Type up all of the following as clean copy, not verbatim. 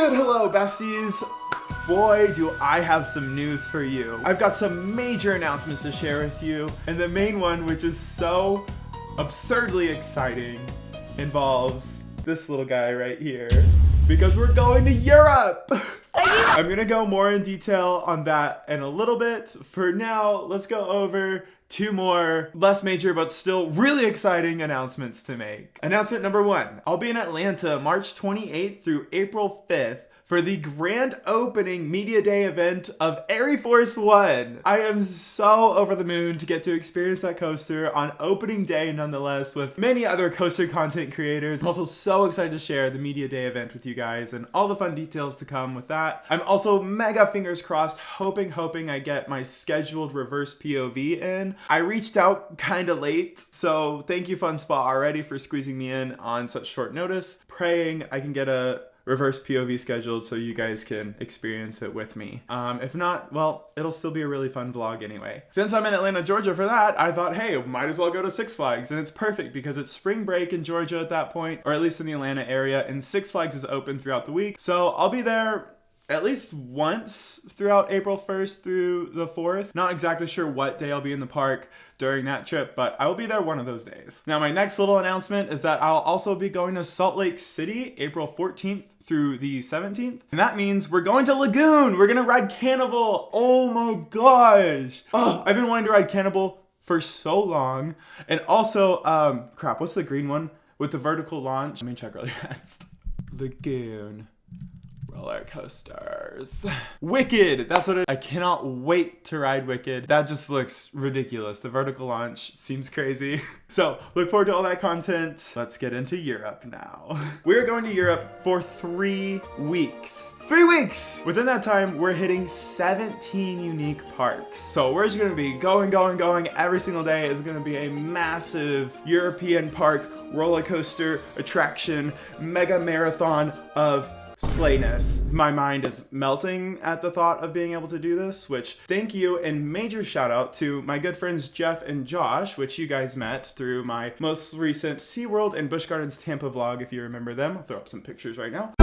Good hello, besties. Boy, do I have some news for you. I've got some major announcements to share with you, and the main one, which is so absurdly exciting, involves this little guy right here, because we're going to Europe. I'm gonna go more in detail on that in a little bit. For now, let's go over two more less major but still really exciting announcements to make. Announcement number one, I'll be in Atlanta March 28th through April 5th for the grand opening media day event of Air Force One. I am so over the moon to get to experience that coaster on opening day nonetheless with many other coaster content creators. I'm also so excited to share the media day event with you guys and all the fun details to come with that. I'm also mega fingers crossed, hoping I get my scheduled reverse POV in. I reached out kind of late, so thank you Fun Spot already for squeezing me in on such short notice. Praying I can get a reverse POV scheduled so you guys can experience it with me. If not, well, it'll still be a really fun vlog anyway. Since I'm in Atlanta, Georgia for that, I thought, hey, might as well go to Six Flags, and it's perfect because it's spring break in Georgia at that point, or at least in the Atlanta area, and Six Flags is open throughout the week. So I'll be there at least once throughout April 1st through the 4th. Not exactly sure what day I'll be in the park during that trip, but I will be there one of those days. Now, my next little announcement is that I'll also be going to Salt Lake City April 14th through the 17th. And that means we're going to Lagoon. We're gonna ride Cannibal. Oh my gosh. Oh, I've been wanting to ride Cannibal for so long. And also, crap, what's the green one with the vertical launch? Let me check really fast. Lagoon roller coasters. Wicked, that's what I cannot wait to ride Wicked. That just looks ridiculous. The vertical launch seems crazy. So look forward to all that content. Let's get into Europe now. We're going to Europe for 3 weeks. 3 weeks! Within that time, we're hitting 17 unique parks. So we're just gonna be going. Every single day is gonna be a massive European park roller coaster attraction, mega marathon of slayness. My mind is melting at the thought of being able to do this, which thank you and major shout out to my good friends Jeff and Josh, which you guys met through my most recent SeaWorld and Busch Gardens Tampa vlog, if you remember them. I'll throw up some pictures right now.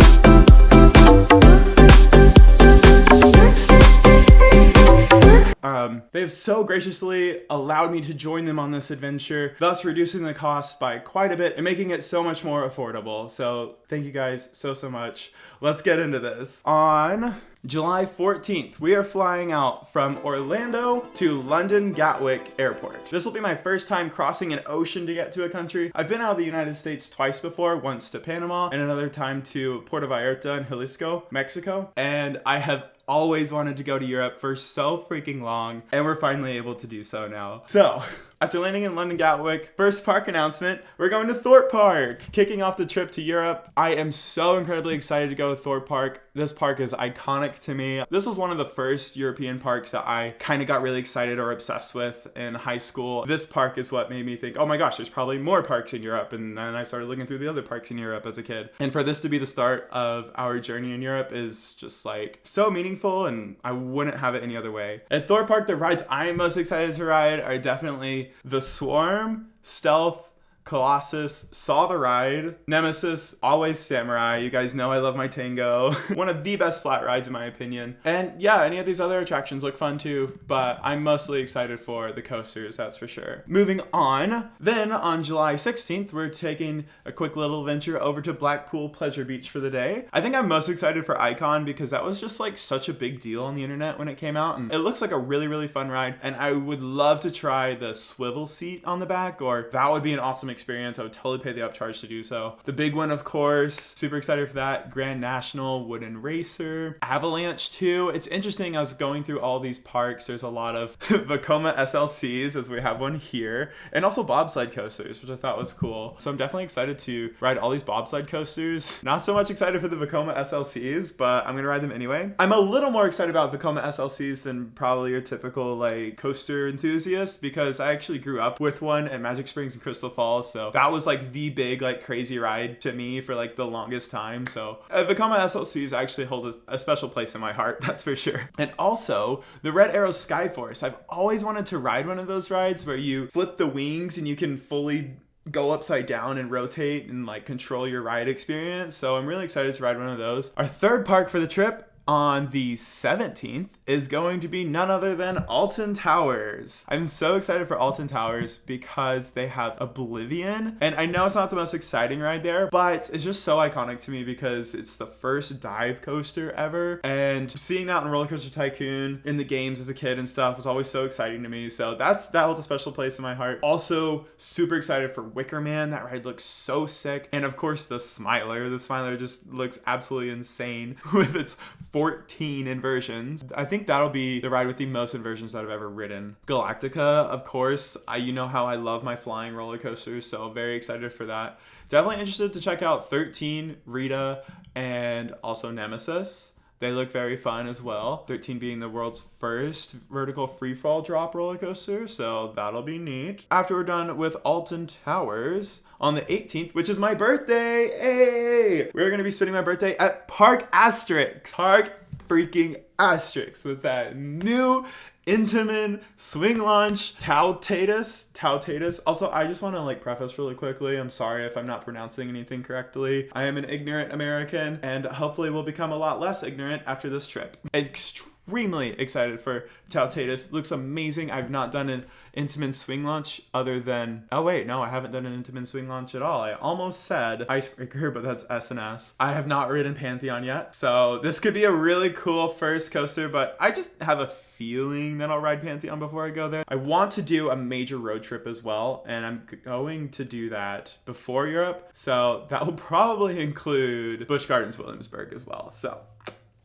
They've so graciously allowed me to join them on this adventure, thus reducing the cost by quite a bit and making it so much more affordable. So thank you guys so much. Let's get into this. On July 14th, we are flying out from Orlando to London Gatwick Airport. This will be my first time crossing an ocean to get to a country. I've been out of the United States twice before, once to Panama and another time to Puerto Vallarta in Jalisco, Mexico. And I have always wanted to go to Europe for so freaking long, and we're finally able to do so now. So, after landing in London Gatwick, first park announcement, we're going to Thorpe Park, kicking off the trip to Europe. I am so incredibly excited to go to Thorpe Park. This park is iconic to me. This was one of the first European parks that I kind of got really excited or obsessed with in high school. This park is what made me think, oh my gosh, there's probably more parks in Europe. And then I started looking through the other parks in Europe as a kid. And for this to be the start of our journey in Europe is just like so meaningful, and I wouldn't have it any other way. At Thorpe Park, the rides I'm most excited to ride are definitely the Swarm, Stealth, Colossus, Saw the Ride, Nemesis, Always Samurai. You guys know I love my Tango. One of the best flat rides in my opinion. And yeah, any of these other attractions look fun too, but I'm mostly excited for the coasters, that's for sure. Moving on, then on July 16th, we're taking a quick little venture over to Blackpool Pleasure Beach for the day. I think I'm most excited for Icon because that was just like such a big deal on the internet when it came out, and it looks like a really fun ride, and I would love to try the swivel seat on the back, or that would be an awesome experience. I would totally pay the upcharge to do so. The big one, of course, super excited for that, Grand National Wooden Racer, Avalanche 2. It's interesting, I was going through all these parks, there's a lot of Vekoma SLCs, as we have one here, and also bobsled coasters, which I thought was cool. So I'm definitely excited to ride all these bobsled coasters. Not so much excited for the Vekoma SLCs, but I'm gonna ride them anyway. I'm a little more excited about Vekoma SLCs than probably your typical like coaster enthusiast, because I actually grew up with one at Magic Springs and Crystal Falls, so that was like the big like crazy ride to me for like the longest time. So Vekoma SLCs actually hold a special place in my heart, that's for sure. And also the Red Arrow Skyforce. I've always wanted to ride one of those rides where you flip the wings and you can fully go upside down and rotate and like control your ride experience. So I'm really excited to ride one of those. Our third park for the trip on the 17th is going to be none other than Alton Towers. I'm so excited for Alton Towers because they have Oblivion. And I know it's not the most exciting ride there, but it's just so iconic to me because it's the first dive coaster ever. And seeing that on Roller Coaster Tycoon in the games as a kid and stuff was always so exciting to me. So that holds a special place in my heart. Also, super excited for Wicker Man. That ride looks so sick. And of course, the Smiler. The Smiler just looks absolutely insane with its 14 inversions. I think that'll be the ride with the most inversions that I've ever ridden. Galactica, of course. You know how I love my flying roller coasters, so very excited for that. Definitely interested to check out 13, Rita, and also Nemesis. They look very fun as well. 13 being the world's first vertical freefall drop roller coaster, so that'll be neat. After we're done with Alton Towers, on the 18th, which is my birthday, hey! We're gonna be spending my birthday at Park Asterix. Park freaking Asterix with that new Intamin swing launch Tautatus. Also, I just want to like preface really quickly, I'm sorry if I'm not pronouncing anything correctly. I am an ignorant American and hopefully will become a lot less ignorant after this trip. Extremely excited for Tautatus. Looks amazing. I've not done an Intamin swing launch other than, oh wait, no, I haven't done an Intamin swing launch at all. I almost said Icebreaker, but that's S&S. I have not ridden Pantheon yet, so this could be a really cool first coaster, but I just have a feeling that I'll ride Pantheon before I go there. I want to do a major road trip as well, and I'm going to do that before Europe, so that will probably include Busch Gardens Williamsburg as well. So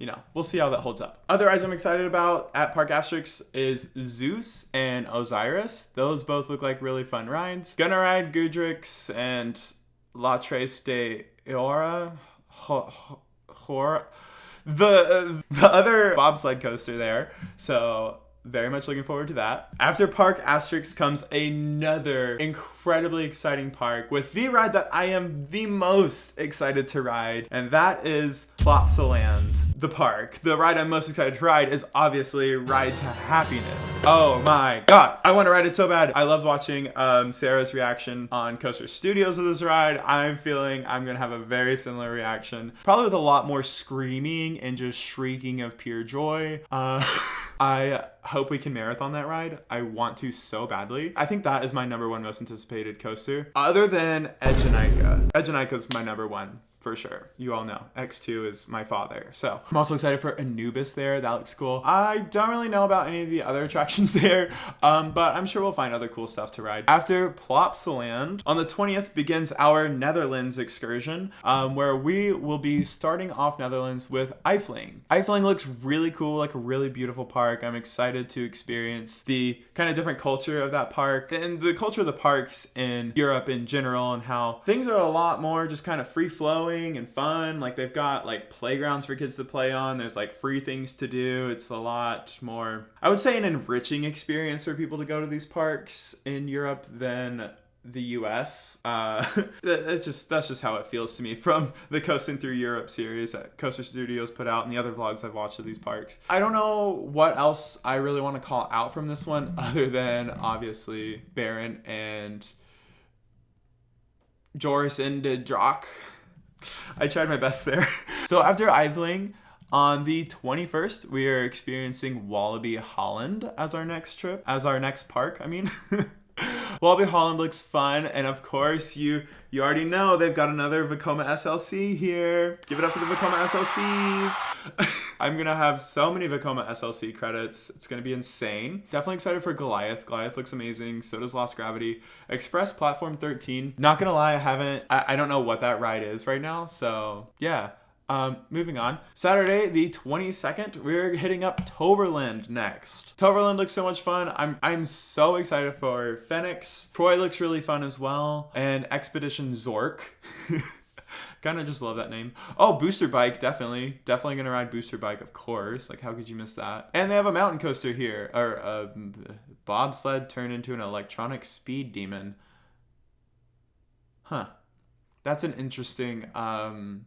you know, we'll see how that holds up. Other rides I'm excited about at Park Asterix is Zeus and Osiris. Those both look like really fun rides. Gonna ride Goudrix and La Trace de Eora. The other bobsled coaster there. So very much looking forward to that. After Park Asterix comes another incredibly exciting park with the ride that I am the most excited to ride, and that is Plopsaland, the park. The ride I'm most excited to ride is obviously Ride to Happiness. Oh my god, I want to ride it so bad. I loved watching Sarah's reaction on Coaster Studios of this ride. I'm feeling I'm gonna have a very similar reaction, probably with a lot more screaming and just shrieking of pure joy. I hope we can marathon that ride. I want to so badly. I think that is my number one most anticipated coaster, other than Edgenica. Edgenica's my number one for sure. You all know X2 is my father. So I'm also excited for Anubis there. That looks cool. I don't really know about any of the other attractions there, but I'm sure we'll find other cool stuff to ride. After Plopsaland, on the 20th begins our Netherlands excursion, where we will be starting off Netherlands with Efteling. Efteling looks really cool, like a really beautiful park. I'm excited to experience the kind of different culture of that park and the culture of the parks in Europe in general, and how things are a lot more just kind of free flowing and fun. Like they've got like playgrounds for kids to play on. There's like free things to do. It's a lot more, I would say, an enriching experience for people to go to these parks in Europe than the US. That's just how it feels to me from the Coasting Through Europe series that Coaster Studios put out and the other vlogs I've watched of these parks. I don't know what else I really want to call out from this one other than obviously Baron and Joris in de Draak. I tried my best there. So after Efteling, on the 21st, we are experiencing Walibi Holland as our next park, I mean. Walibi Holland looks fun, and of course, you already know they've got another Vekoma SLC here. Give it up for the Vekoma SLCs. I'm gonna have so many Vekoma SLC credits. It's gonna be insane. Definitely excited for Goliath. Goliath looks amazing. So does Lost Gravity. Express Platform 13. Not gonna lie, I don't know what that ride is right now. So yeah. Moving on. Saturday, the 22nd, we're hitting up Toverland next. Toverland looks so much fun. I'm so excited for Phoenix. Troy looks really fun as well. And Expedition Zork. Kind of just love that name. Oh, Booster Bike, definitely. Definitely gonna ride Booster Bike, of course. Like, how could you miss that? And they have a mountain coaster here. Or a bobsled turned into an electronic speed demon. Huh. That's an interesting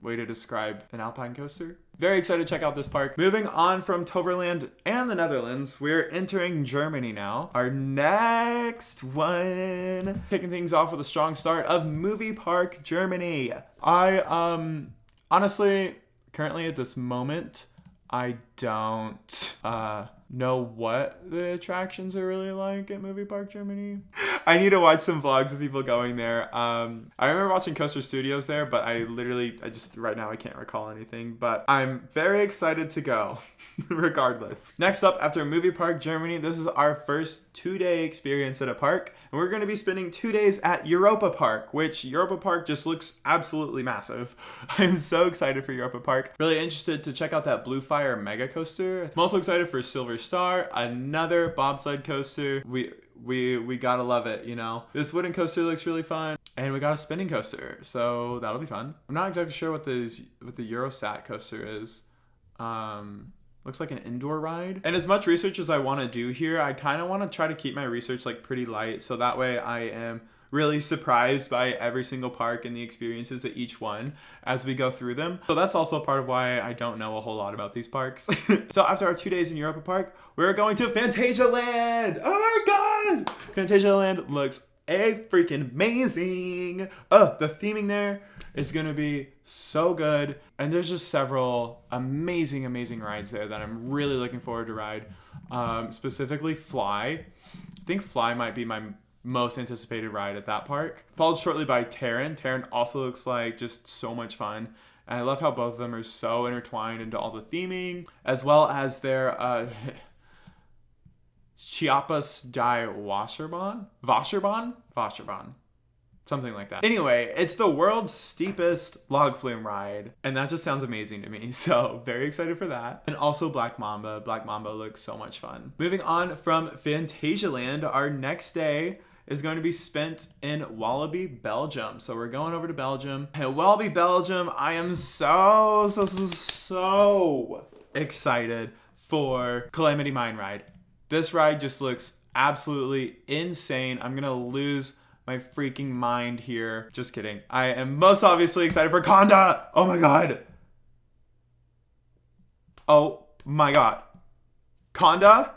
way to describe an alpine coaster. Very excited to check out this park. Moving on from Toverland and the Netherlands, we're entering Germany now. Our next one. Kicking things off with a strong start of Movie Park Germany. I honestly, currently at this moment, I don't know what the attractions are really like at Movie Park Germany. I need to watch some vlogs of people going there. I remember watching Coaster Studios there, but I just right now I can't recall anything, but I'm very excited to go regardless. Next up, after Movie Park Germany, this is our first 2-day experience at a park, and we're going to be spending 2 days at Europa Park, which Europa Park just looks absolutely massive. I'm so excited for Europa Park. Really interested to check out that Blue Fire Mega Coaster. I'm also excited for Silver Star, another bobsled coaster. We gotta love it, you know. This wooden coaster looks really fun, and we got a spinning coaster, so that'll be fun. I'm not exactly sure what the Eurosat coaster is. Looks like an indoor ride. And as much research as I want to do here, I kind of want to try to keep my research like pretty light, so that way I am really surprised by every single park and the experiences at each one as we go through them. So that's also part of why I don't know a whole lot about these parks. So after our 2 days in Europa Park, we're going to Phantasialand. Oh my god! Phantasialand looks freaking amazing. The theming there is gonna be so good. And there's just several amazing rides there that I'm really looking forward to ride. Specifically Fly. I think Fly might be my most anticipated ride at that park. Followed shortly by Terran. Terran also looks like just so much fun. And I love how both of them are so intertwined into all the theming, as well as their Chiapas die Wasserbahn? Something like that. Anyway, it's the world's steepest log flume ride, and that just sounds amazing to me, so very excited for that. And also Black Mamba. Black Mamba looks so much fun. Moving on from Phantasialand, our next day is going to be spent in Wallaby, Belgium. So we're going over to Belgium. And Wallaby, Belgium, I am so excited for Calamity Mine Ride. This ride just looks absolutely insane. I'm gonna lose my freaking mind here. Just kidding. I am most obviously excited for Conda. Oh my god. Oh my god. Conda?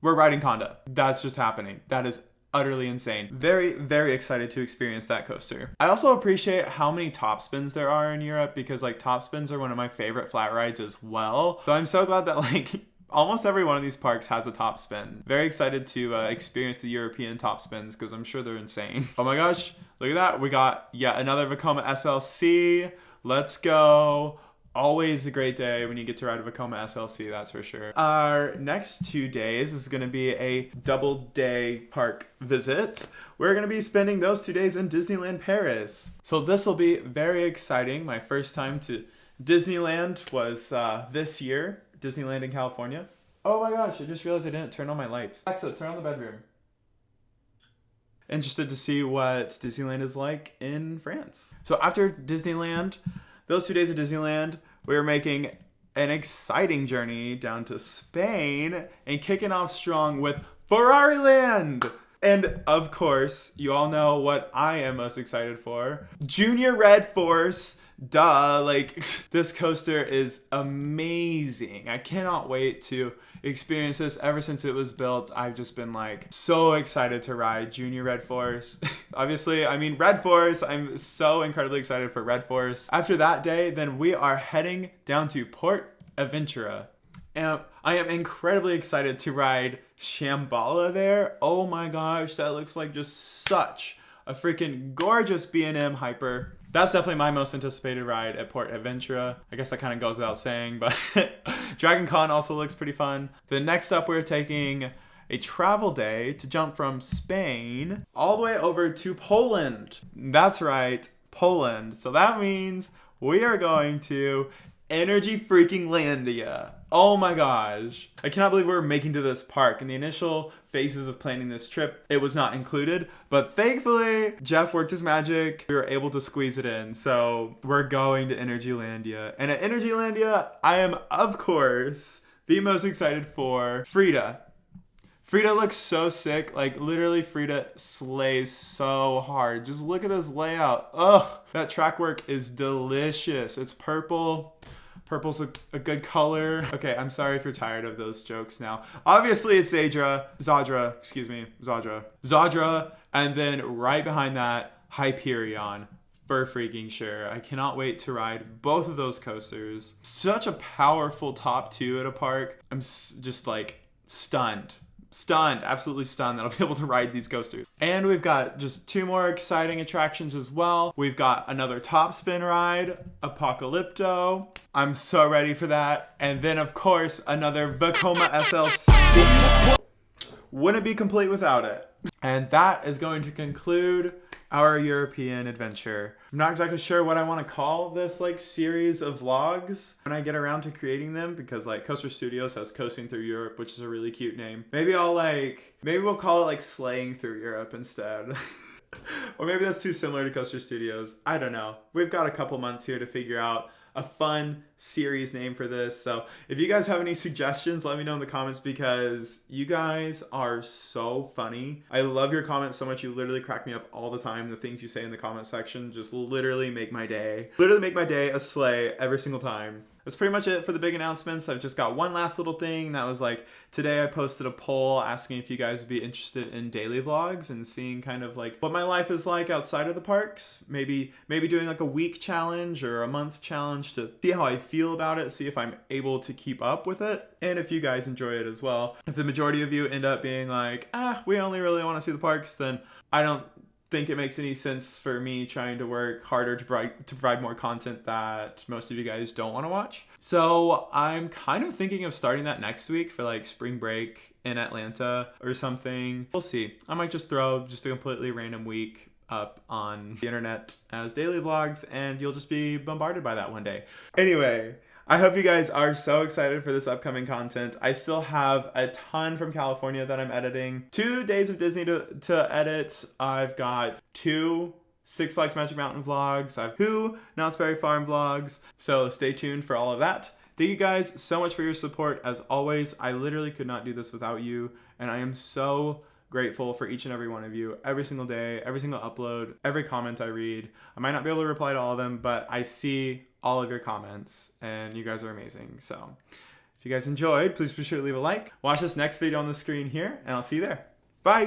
We're riding Conda. That's just happening. That is utterly insane. Very excited to experience that coaster. I also appreciate how many top spins there are in Europe, because like top spins are one of my favorite flat rides as well. So I'm so glad that like almost every one of these parks has a top spin. Very excited to experience the European top spins, because I'm sure they're insane. Oh my gosh, look at that. We got yet another Vekoma SLC. Let's go. Always a great day when you get to ride a Vekoma SLC, that's for sure. Our next 2 days is going to be a double day park visit. We're going to be spending those 2 days in Disneyland Paris. So this will be very exciting. My first time to Disneyland was this year. Disneyland in California. Oh my gosh, I just realized I didn't turn on my lights. Alexa, turn on the bedroom. Interested to see what Disneyland is like in France. So after Disneyland, those 2 days of Disneyland, we were making an exciting journey down to Spain and kicking off strong with Ferrari Land. And of course, you all know what I am most excited for. Junior Red Force. Duh, like this coaster is amazing. I cannot wait to experience this. Ever since it was built, I've just been like so excited to ride Junior Red Force. Obviously, I mean Red Force. I'm so incredibly excited for Red Force. After that day, then we are heading down to Port Aventura. And I am incredibly excited to ride Shambhala there. Oh my gosh, that looks like just such a freaking gorgeous B&M hyper. That's definitely my most anticipated ride at Port Aventura. I guess that kind of goes without saying, but Dragon Con also looks pretty fun. The next up, we're taking a travel day to jump from Spain all the way over to Poland. That's right, Poland. So that means we are going to Energy freaking Landia. Oh my gosh. I cannot believe we're making to this park. In the initial phases of planning this trip, it was not included, but thankfully Jeff worked his magic. We were able to squeeze it in. So we're going to Energy Landia. And at Energy Landia, I am, of course, the most excited for Frida. Frida looks so sick. Like, literally, Frida slays so hard. Just look at this layout. Ugh, that track work is delicious. It's purple. Purple's a good color. Okay, I'm sorry if you're tired of those jokes now. Obviously, it's Zadra, and then right behind that, Hyperion. For freaking sure. I cannot wait to ride both of those coasters. Such a powerful top two at a park. I'm just like stunned, absolutely stunned that I'll be able to ride these coasters. And we've got just 2 more exciting attractions as well. We've got another top spin ride, Apocalypto. I'm so ready for that. And then of course, another Vekoma SLC. Wouldn't be complete without it. And that is going to conclude our European adventure. I'm not exactly sure what I want to call this like series of vlogs when I get around to creating them, because like Coaster Studios has Coasting Through Europe, which is a really cute name. Maybe we'll call it like Slaying Through Europe instead. Or maybe that's too similar to Coaster Studios. I don't know. We've got a couple months here to figure out a fun series name for this. So if you guys have any suggestions, let me know in the comments, because you guys are so funny. I love your comments so much. You literally crack me up all the time. The things you say in the comment section just literally make my day. Literally make my day a slay every single time. That's pretty much it for the big announcements. I've just got one last little thing. That was like, today I posted a poll asking if you guys would be interested in daily vlogs and seeing kind of like what my life is like outside of the parks. Maybe doing like a week challenge or a month challenge to see how I feel about it, see if I'm able to keep up with it, and if you guys enjoy it as well. If the majority of you end up being like, we only really want to see the parks, then I don't think it makes any sense for me trying to work harder to provide more content that most of you guys don't want to watch. So I'm kind of thinking of starting that next week for like spring break in Atlanta or something. We'll see. I might just throw just a completely random week up on the internet as daily vlogs, and you'll just be bombarded by that one day. Anyway, I hope you guys are so excited for this upcoming content. I still have a ton from California that I'm editing. 2 days of Disney to edit. I've got 2 Six Flags Magic Mountain vlogs. I have 2 Knott's Berry Farm vlogs. So stay tuned for all of that. Thank you guys so much for your support. As always, I literally could not do this without you. And I am so grateful for each and every one of you. Every single day, every single upload, every comment I read. I might not be able to reply to all of them, but I see all of your comments, and you guys are amazing. So if you guys enjoyed, please be sure to leave a like. Watch this next video on the screen here, and I'll see you there. Bye!